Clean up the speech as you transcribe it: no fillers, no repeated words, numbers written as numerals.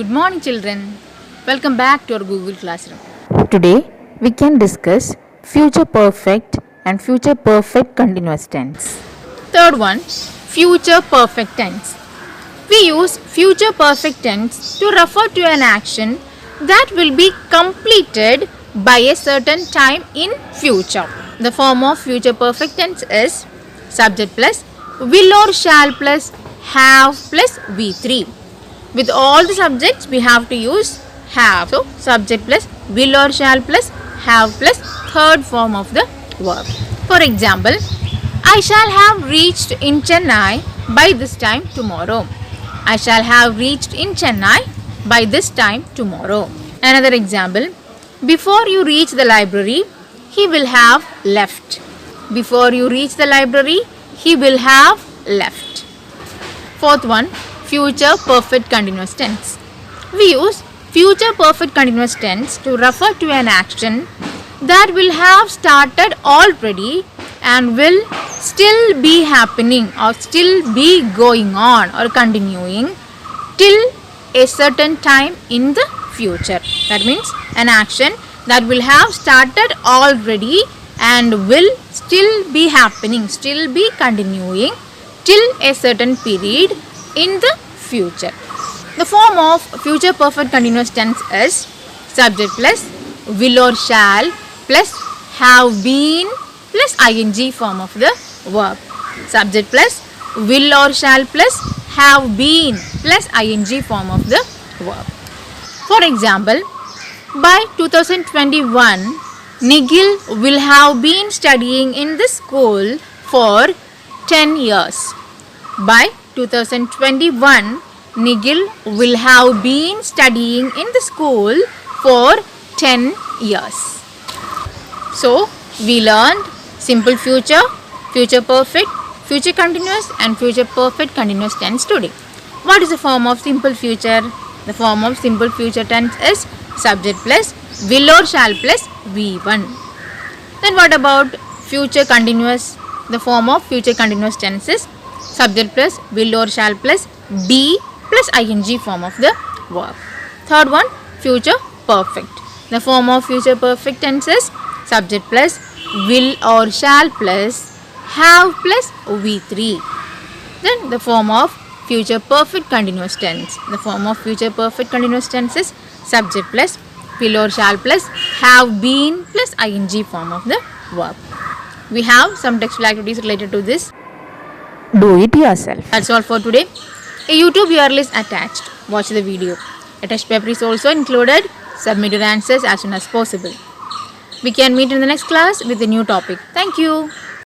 Good morning, children. Welcome back to our Google Classroom. Today we can discuss future perfect and future perfect continuous tense. Third one, future perfect tense. We use future perfect tense to refer to an action that will be completed by a certain time in future. The form of future perfect tense is subject plus will or shall plus have plus V3. With all the subjects we have to use have. So subject plus will or shall plus have plus third form of the verb. For example, I shall have reached in Chennai by this time tomorrow. I shall have reached in Chennai by this time tomorrow. Another example, before you reach the library, he will have left. Before you reach the library, he will have left. Fourth one, future perfect continuous tense. We use future perfect continuous tense to refer to an action that will have started already and will still be happening or still be going on or continuing till a certain time in the future. That means an action that will have started already and will still be happening, still be continuing till a certain period in the future. The form of future perfect continuous tense is subject plus will or shall plus have been plus ing form of the verb. Subject plus will or shall plus have been plus ing form of the verb. For example, by 2021, Nigel will have been studying in the school for 10 years. By 2021, Nigel will have been studying in the school for 10 years. So, we learned simple future, future perfect, future continuous and future perfect continuous tense today. What is the form of simple future? The form of simple future tense is subject plus will or shall plus V1. Then what about future continuous? The form of future continuous tense is subject plus will or shall plus be plus ing form of the verb. Third one, future perfect. The form of future perfect tense is subject plus will or shall plus have plus V3. Then the form of future perfect continuous tense. The form of future perfect continuous tense is subject plus will or shall plus have been plus ing form of the verb. We have some textual activities related to this. Do it yourself. That's all for today. A YouTube URL is attached. Watch the video. A test paper is also included. Submit your answers as soon as possible. We can meet in the next class with a new topic. Thank you.